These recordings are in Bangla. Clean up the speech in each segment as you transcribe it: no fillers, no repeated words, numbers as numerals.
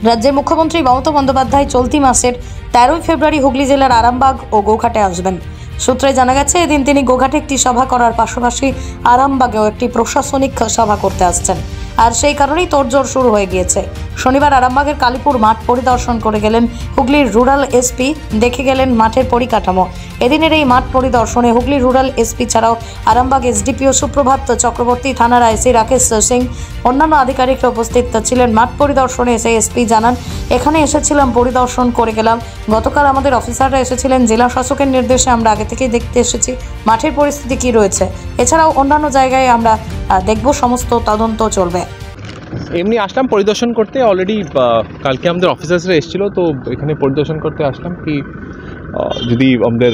রাজ্যের মুখ্যমন্ত্রী মমতা বন্দ্যোপাধ্যায় চলতি মাসের 13 ফেব্রুয়ারি হুগলি জেলার আরামবাগ ও গোঘাটে আসবেন। সূত্রে জানা গেছে, এদিন তিনি গোঘাটে একটি সভা করার পাশাপাশি আরামবাগেও একটি প্রশাসনিক সভা করতে আসছেন। আর সেই কারণেই তোড়জোড় শুরু হয়ে গিয়েছে। শনিবার আরামবাগের কালীপুর মাঠ পরিদর্শন করে গেলেন হুগলির রুরাল এসপি, দেখে গেলেন মাঠের পরিকাঠামো। এদিনের এই মাঠ পরিদর্শনে হুগলি রুরাল এসপি ছাড়াও আরামবাগ এসডিপিও সুপ্রভাত চক্রবর্তী, থানার আইসি রাকেশ সিং, অন্যান্য আধিকারিকরা উপস্থিত ছিলেন। মাঠ পরিদর্শনে এসে এসপি জানান, এখানে এসেছিলাম, পরিদর্শন করে গেলাম। গতকাল আমাদের অফিসাররা এসেছিলেন, জেলা শাসকের নির্দেশে আমরা আগে থেকেই দেখতে এসেছি মাঠের পরিস্থিতি কি রয়েছে। এছাড়াও অন্যান্য জায়গায় আমরা দেখব, সমস্ত তদন্ত চলবে। এমনি আসলাম পরিদর্শন করতে। অলরেডি কালকে আমাদের অফিসার্সরা এসেছিল, তো এখানে পরিদর্শন করতে আসলাম কি যদি আমাদের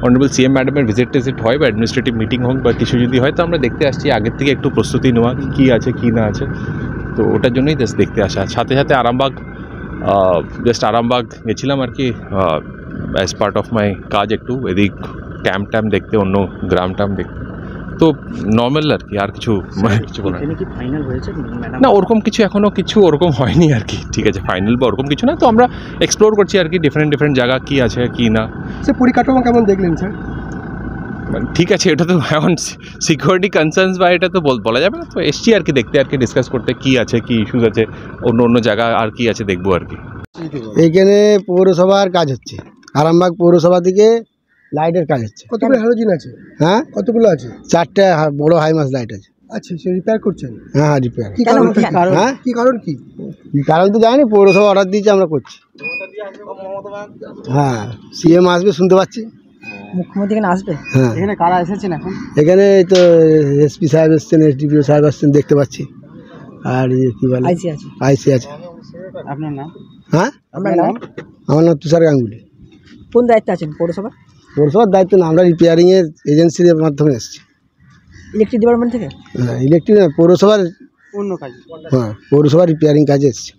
অনারেবল সিএম ম্যাডামের ভিজিট হয় বা অ্যাডমিনিস্ট্রেটিভ মিটিং হোক বা কিছু যদি হয়, তো আমরা দেখতে আসছি। আগের থেকে একটু প্রস্তুতি নেওয়া কী আছে কী না আছে, তো ওটার জন্যই জাস্ট দেখতে আসা। সাথে সাথে আরামবাগ গেছিলাম আর কি, অ্যাজ পার্ট অফ মাই কাজ, একটু এদিক ক্যাম্প দেখতে, অন্য গ্রাম দেখতে। তো নর্মাল আর কি, আর কিছু বলার না। ওরকম কিছু এখনও কিছু ওরকম হয়নি আর কি। ঠিক আছে, ফাইনাল বা ওরকম কিছু না। তো আমরা এক্সপ্লোর করছি আর কি, ডিফারেন্ট জায়গা কী আছে কী না। সে পরিকাঠামো কেমন দেখলেন স্যার? ঠিক আছে, এটা তো এখন সিকিউরিটি কনসার্নস বা এটা তো বলা যাবে না। তো এসছি আর কি দেখতে, আর কি ডিসকাস করতে, কী আছে কী ইস্যুস আছে, অন্য জায়গা আর কি আছে দেখবো আর কি। এইখানে পৌরসভার কাজ হচ্ছে, আরামবাগ পৌরসভা থেকে লাইটের কাজ হচ্ছে। কতগুলো হ্যালোজিন আছে? হ্যাঁ, কতগুলো আছে? 4টে বড় হাইমাস লাইট আছে। আচ্ছা, সে রিপেয়ার করছেন? হ্যাঁ, রিপেয়ার। কি কারণ? হ্যাঁ, কি কারণ? কি কারণ তো জানি, পৌরসভা অর্ডার দিয়েছে, আমরা করছি। হ্যাঁ, সিএম আসবে শুনতে পাচ্ছি। মুখ্যমন্ত্রী এখানে আসবে? হ্যাঁ। এখানে কারা এসেছেন এখন? এখানে তো এসপি সাহেব এসছেন, এসডিপিও সাহেব আসছেন, দেখতে পাচ্ছি। আর কি বলে, আইসি আছে। আপনার নাম? হ্যাঁ, আপনার নাম? আমার নাম তুষার গাঙ্গুলি। কোন দায়িত্বে আছেন পৌরসভা? পৌরসভার দায়িত্ব না, আমরা রিপেয়ারিংয়ের এজেন্সির মাধ্যমে এসেছি। ইলেকট্রিক ডিপার্টমেন্ট থেকে? হ্যাঁ, ইলেকট্রিক না, পৌরসভার অন্য কাজ। হ্যাঁ, পৌরসভার রিপেয়ারিং কাজে এসেছি।